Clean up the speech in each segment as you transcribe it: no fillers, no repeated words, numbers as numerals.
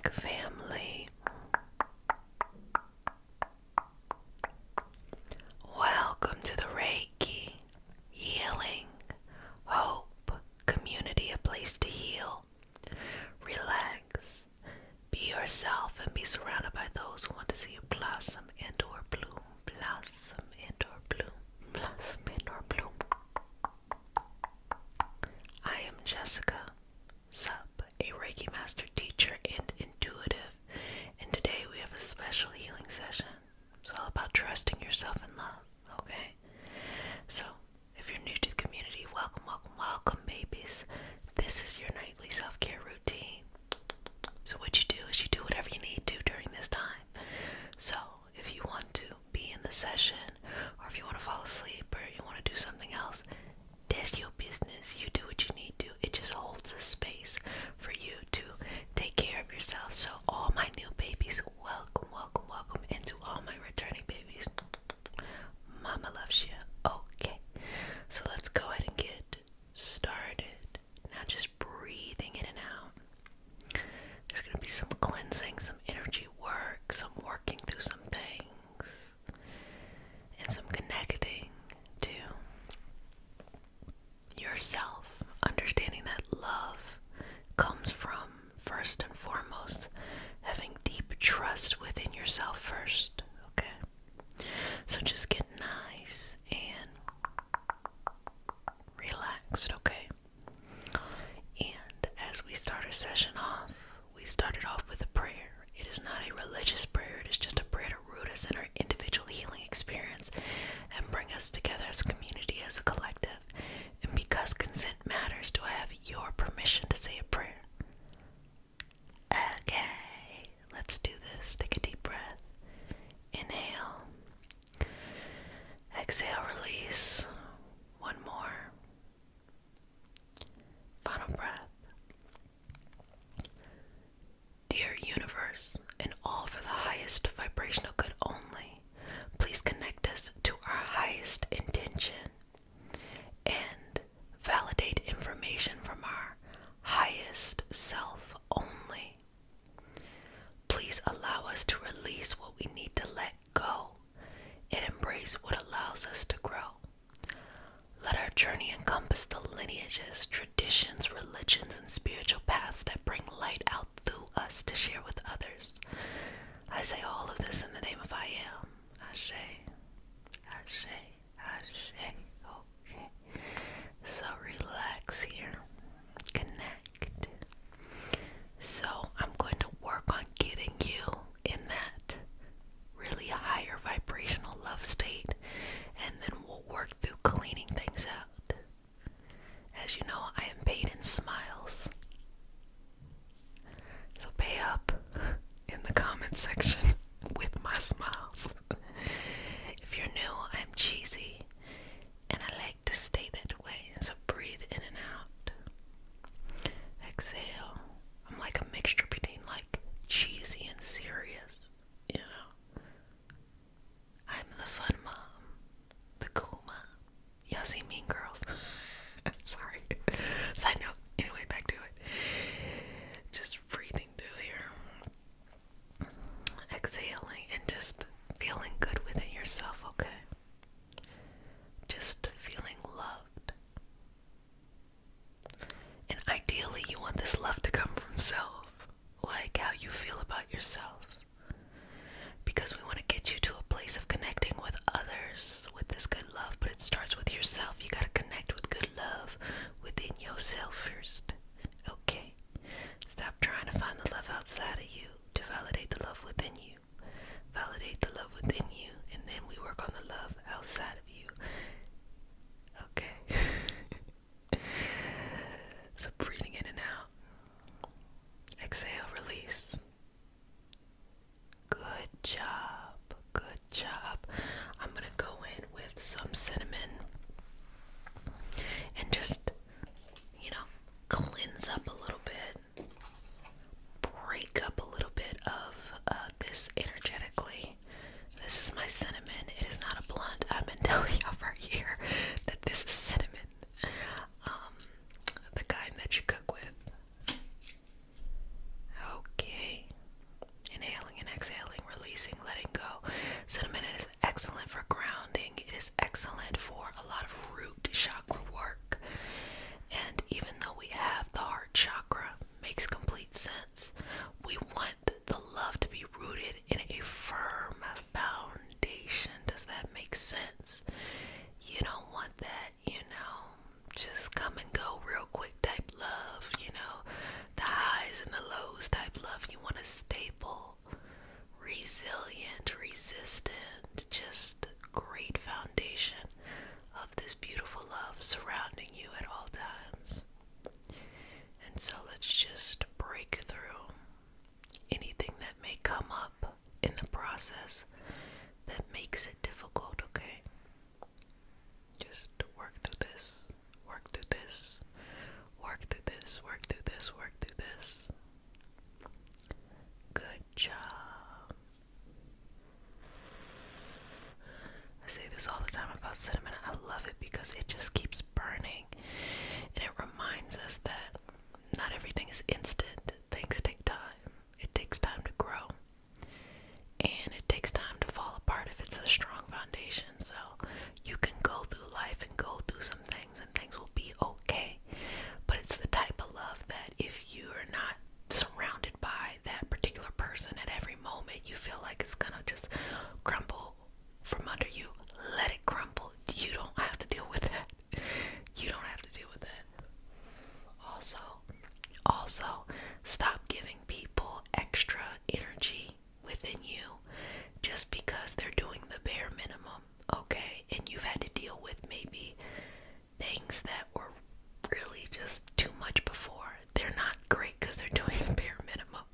back, family. Welcome to the Reiki Healing Hope Community, a place to heal, relax, be yourself, and be surrounded by those who want to see you blossom and or bloom, blossom and or bloom, blossom and or bloom. I am Jessica Sup, a Reiki master teacher and intuitive, and today we have a special healing session. It's all about trusting yourself and love, okay? So, if you're new to the community, welcome, welcome, welcome, babies. This is your nightly self-care routine. So what you do is you do whatever you need to during this time. So, if you want to be in the session, or if you want to fall asleep, or you want to do something else, that's your business. You do what you need to. It just holds a space for you to take care of yourself. So all my new babies, welcome, welcome, welcome. And to all my returning babies, Mama loves you. Okay, so let's go ahead and get started. Now just breathing in and out. There's going to be some cleansing, some energy work, some working through some things, and some connecting to yourself, understanding that love comes from, first and foremost, having deep trust within yourself first, okay? So just get nice and relaxed, okay? And as we start our session off, we started off with a prayer. It is not a religious prayer, it is just a prayer to root us in our individual healing experience and bring us together as a community, as a collective. And because consent matters, do I have your permission to say a prayer? Okay, let's do this. Take a deep breath. Inhale. Exhale, release. One more. Final breath. Dear universe, and all for the highest vibrational good only, please connect us to our highest intention and validate information from our highest self only. Please allow us to release what we need to let go and embrace what allows us to grow. Let our journey encompass the lineages, traditions, religions, and spiritual paths that bring light out through us to share with others. I say all of this in the name of I am. Ashe, Ashe, Ashe. Okay. So relax here. Connect. So I'm going to work on getting you in that really higher vibrational love state, and then we'll work through cleaning things out. As you know, I am paid in smiles. So pay up in the comment section with my smiles. If you're new, I'm cheesy, and I like to stay that way. So breathe in and out. Exhale. I'm like a mixture between like cheesy and serious, you know. I'm the fun mom, the cool mom. Y'all see Mean Girls? Sorry. Side note. Anyway, back to it. Just breathing through here. Exhaling and just feeling good within yourself, okay? Just feeling loved. And ideally, you want this love to come from self, like how you feel about yourself. Because we want to get you to a place of connecting with others with this good love, but it starts with yourself. You got to connect with good love within yourself first. Okay? Stop trying to find the love outside of you to validate the love within you. Validate the love within you, and then we work on the love outside of you. Okay? So breathing in and out. Exhale, release. Good job. Good job. I'm going to go in with some cinnamon and just, cleanse up a little bit. Break up a little bit of this energetically. This is my cinnamon. It is not a blunt. I've been telling y'all for a year that this is cinnamon. The kind that you cook with. Okay. makes sense. You don't want that, just come and go real quick type love, the highs and the lows type love. You want a stable, resilient, resistant, just great foundation of this beautiful love surrounding you at all times. And so let's just break through anything that may come up in the process that makes it difficult, okay? Just work through this, work through this, work through this, work through this, work through this. Good job. I say this all the time about cinnamon. I love it because it just keeps burning. And it reminds us that not everything is instant. Things take time. It takes time to grow. And it takes time to fall apart if it's a strong foundation. So you can go through life and go through some things and things will be okay. But it's the type of love that if you are not surrounded by that particular person at every moment, you feel like it's gonna just crumble from under you. Let it crumble. You don't have to deal with that. You don't have to deal with that. Also, stop giving people extra energy within you just because they're doing the bare minimum, okay? And you've had to deal with maybe things that were really just too much before. They're not great because they're doing the bare minimum.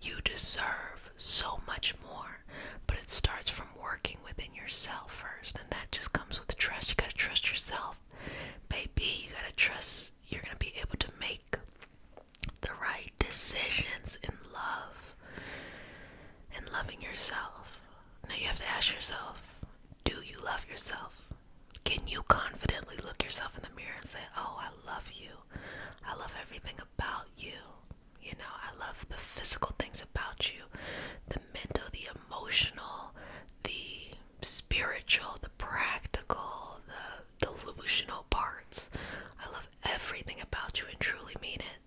You deserve so much more, but it starts from working within yourself first, and that just comes with trust. You gotta trust yourself, baby. You gotta trust you're gonna be able to make the right decisions in love and loving yourself. Now you have to ask yourself, do you love yourself? Can you confidently look yourself in the mirror and say, oh, I love you. I love everything about you. I love the physical things about you, the mental, the emotional, the spiritual, the practical, the delusional parts. I love everything about you and truly mean it.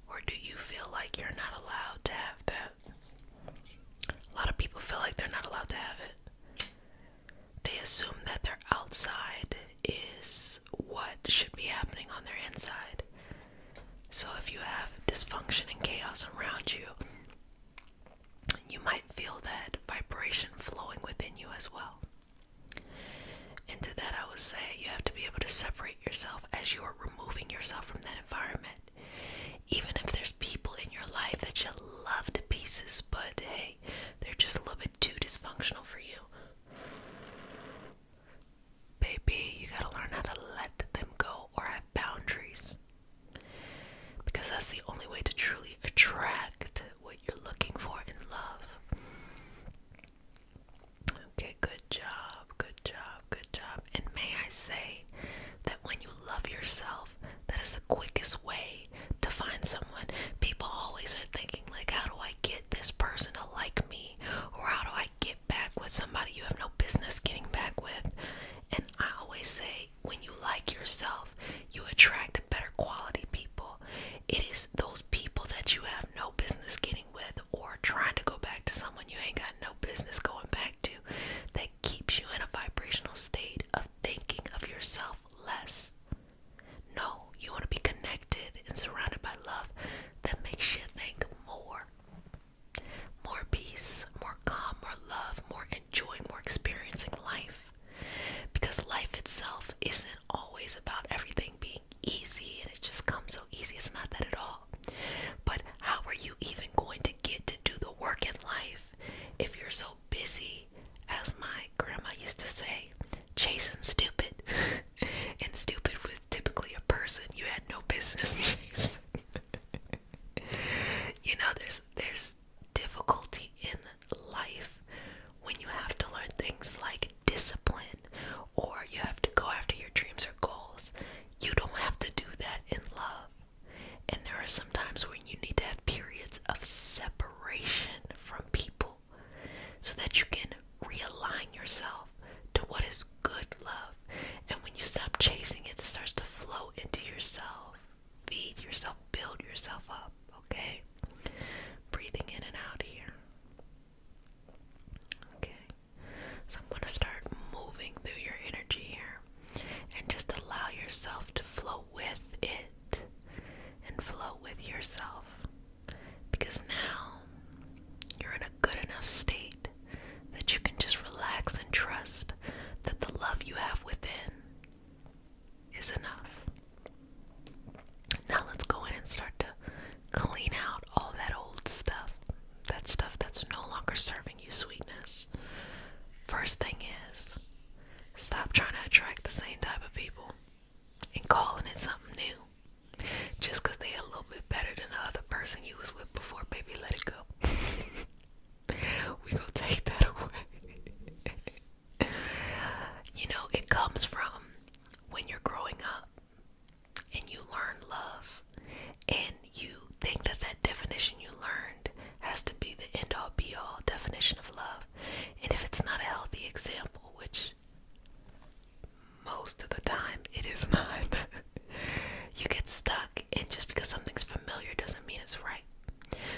Or do you feel like you're not allowed to have that? A lot of people feel like they're not allowed to have it. They assume that their outside is what should be happening on their inside. So if you have dysfunction and chaos around you, you might feel that vibration flowing within you as well. And to that I would say you have to be able to separate yourself as you are removing yourself from that environment. Even if there's people in your life that you love to pieces, but hey, they're just a little bit too dysfunctional for you. Baby, you gotta learn how to let them go or have boundaries. Because that's the only way to truly attract what you're looking for in love. Okay, good job, good job, good job. And may I say that when you love yourself, that is the quickest way to find someone. People always are thinking like, how do I get this person to like me? Or how do I get back with somebody you have no business getting back with? And I always say, when you like yourself, you attract better quality people. It is those people that you have no business getting with or trying to go back to someone you ain't got no business going back to that keeps you in a vibrational state of thinking of yourself less. No, you want to be connected and surrounded by love that makes you think more. More peace, more calm, more love, more enjoy, more experiencing life. first thing is, stop trying to attract the same type of people and calling it something new. Just because they a little bit better than the other person you was with before, baby, let it go. We gonna take that away. You know, it comes from when you're growing up and you learn love and you think that that definition you learned has to be the end all be all definition of love. And if it's not a healthy example, which most of the time it is not, you get stuck, and just because something's familiar doesn't mean it's right.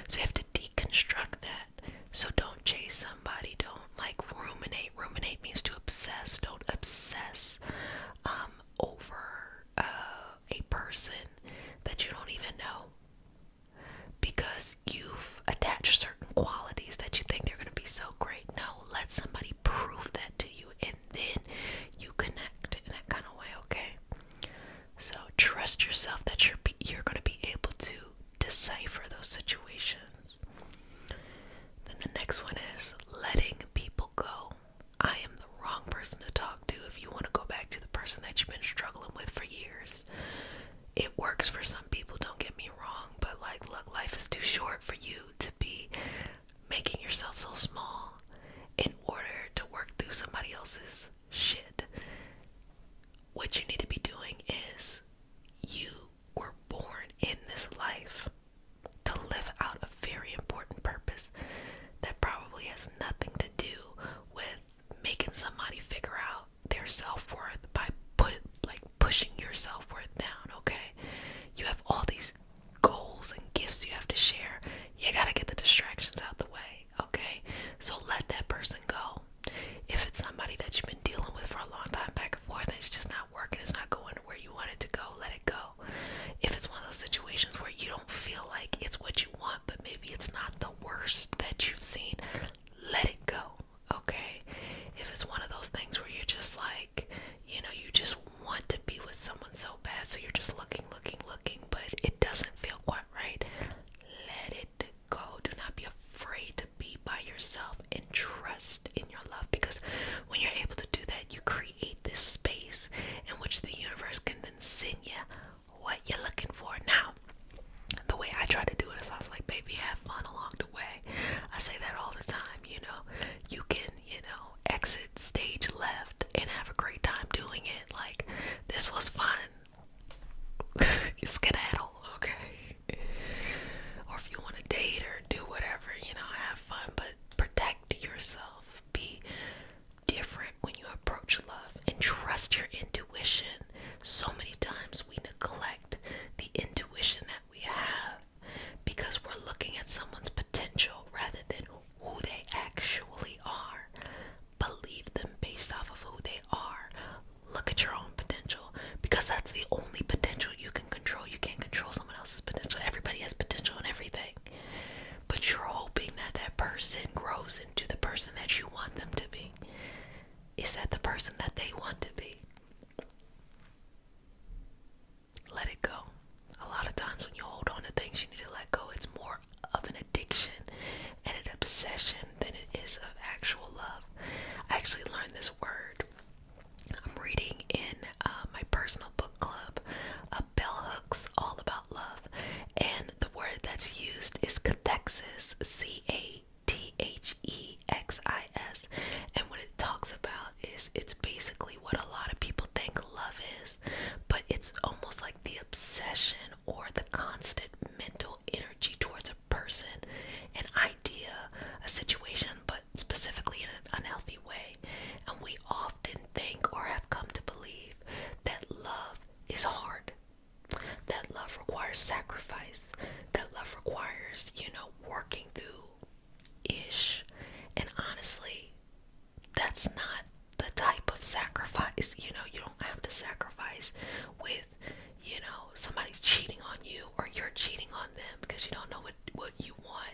So you have to deconstruct that. So don't chase somebody, don't like ruminate. Ruminate means to obsess. Don't obsess over a person that you don't even know, because you've attached certain qualities that you think they're going to be so great. No, let somebody prove that to you, and then you connect in that kind of way, okay? So trust yourself that you're going to be able to decipher those situations. Then the next one is letting people go. I am the wrong person to talk to if you want to go back to the person that you've been struggling with for years. It works for some people, don't get me wrong, but like, look, life is too short for you to be making yourself so small in order to work through somebody else's shit. What you need to be doing is, you were born in this life to live out a very important purpose that probably has nothing to do with making somebody figure out their self-worth by pushing your self-worth down, okay? You have all these goals and gifts you have to share. You gotta get the distractions out the way, okay? So let that person go. If it's somebody that you've been dealing with for a long time, back and forth, and it's just not working, it's not going where you want it to go, let it go. If it's one of those situations where you don't feel like it's what you want, but maybe it's not the worst that you've seen, let it go, okay? If it's one of those things where you're just like, you know, you just want to be with someone so bad, so you're just looking, but it doesn't feel quite right, let it go. Do not be afraid to be by yourself and trust in your love, because when you're able to do that, you create this space in which the universe can then send you what you're looking for. Now, the way I try to do it is, I was like, baby, have fun along the way. I say that all the time, you know. You can, you know, exit stage left and have a great time doing it. Like, this was fun. You skedaddle, okay? Or if you want to date or do whatever, you know, have fun, but protect yourself. Be different when you approach love, and trust your intuition. So many times we neglect the intuition that we have because we're looking at someone's potential rather than who they actually are. Believe them based off of who they are. Look at your own potential, because that's the only potential you can control. You can't control someone else's potential. Everybody has potential in everything, but you're hoping that that person grows into the person that you want them to be. Is that the person that they want to be? Let it go. A lot of times when you hold on to things you need to let go, it's more of an addiction and an obsession than it is of actual love. I actually learned this word. I'm reading in my personal book club, Bell Hooks, All About Love, and the word that's used is cathexis, cathexis, and what it talks about is, it's basically what a lot of people think love is, but it's almost like the obsession or the constant mental energy towards a person, an idea, a situation, but specifically in an unhealthy way. And we often think, or have come to believe, that love is hard, that love requires sacrifice, that love requires, you know, working through ish. And honestly, that's not the type of sacrifice. You know, you don't have to sacrifice with, you know, somebody cheating on you or you're cheating on them because you don't know what you want.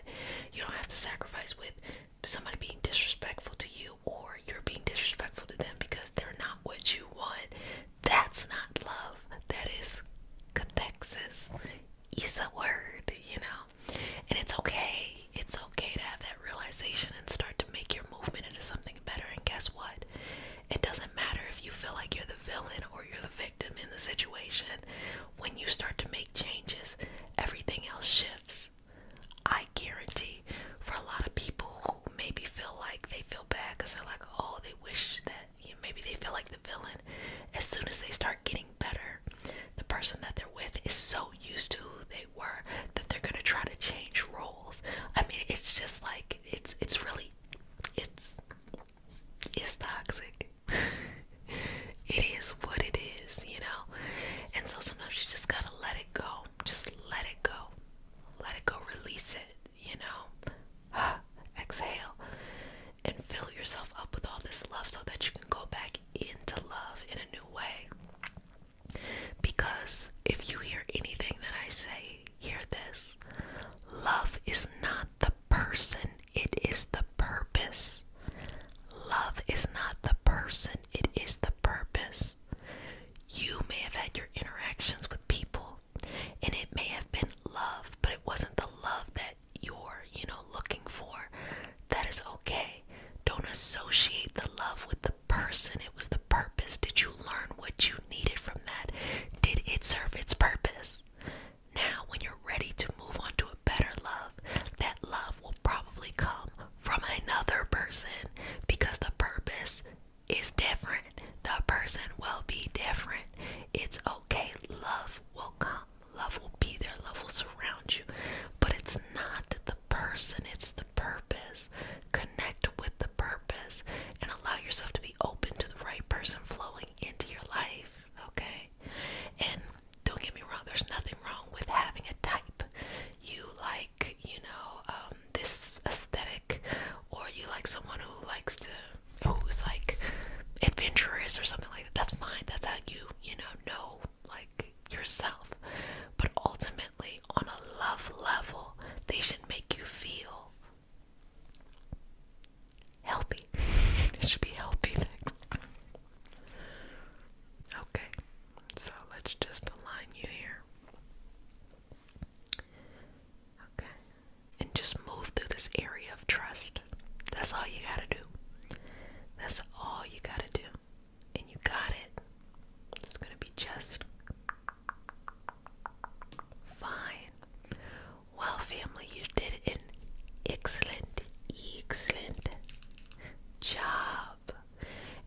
You don't have to sacrifice with somebody being disrespectful to you or you're being disrespectful to them because they're not what you want. That's not love. That is cathexis. It's a word, you know. And it's okay. It's okay to have that realization and start to make your movement into something better. And guess what? situation, when you start to make changes, everything else shifts. I guarantee for a lot of people who maybe feel like they feel bad because they're like, oh, they wish that, maybe they feel like the villain. As soon as they start getting better, the person that they're with is so used to who they were that they're gonna try to change roles. I mean, it's just like it's really it's toxic. It is what it is, And so sometimes you just gotta let it go. Just let it go. Let it go. Release it. Exhale and fill yourself up with all this love so that you can go back into love in a new way. Because if you hear anything that I say, hear this. Love is not the person, it is the purpose. Love is not the person, it is the purpose. You may have had your interactions with people, and it may have been love, but it wasn't the love that you're, looking for. That is okay. Don't associate the love with the person. It was the purpose. Did you learn what you needed from that? Did it serve its purpose? Now, when you're ready to move on to a better love, that love will probably come from another person because the purpose is different. The person will be different. It's okay. Love will come. Love will be there. Love will surround you. But it's not the person. It's the purpose. Connect with the purpose and allow yourself to be open to the right person flowing into your life. Okay? And don't get me wrong. There's nothing wrong with having a type. You like, this aesthetic, or you like someone who's like adventurous or something like that. That's fine. That's how you know like yourself. But ultimately, on a love level, they should make you feel healthy. It should be healthy things. Okay, so let's just align you here. Okay, and just move through this area of trust. That's all you gotta do. That's all you gotta do. And you got it. It's gonna be just fine. Well, family, you did an excellent job.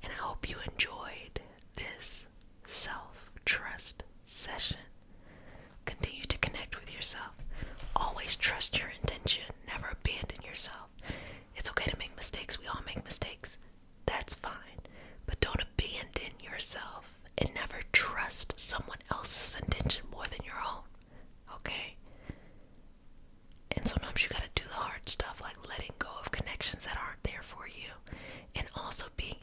And I hope you enjoyed this self-trust session. Continue to connect with yourself. Always trust your intention. Never abandon yourself. It's okay to make mistakes. We all make mistakes. That's fine. But don't abandon yourself and never trust someone else's intention more than your own. Okay? And sometimes you gotta do the hard stuff, like letting go of connections that aren't there for you, and also being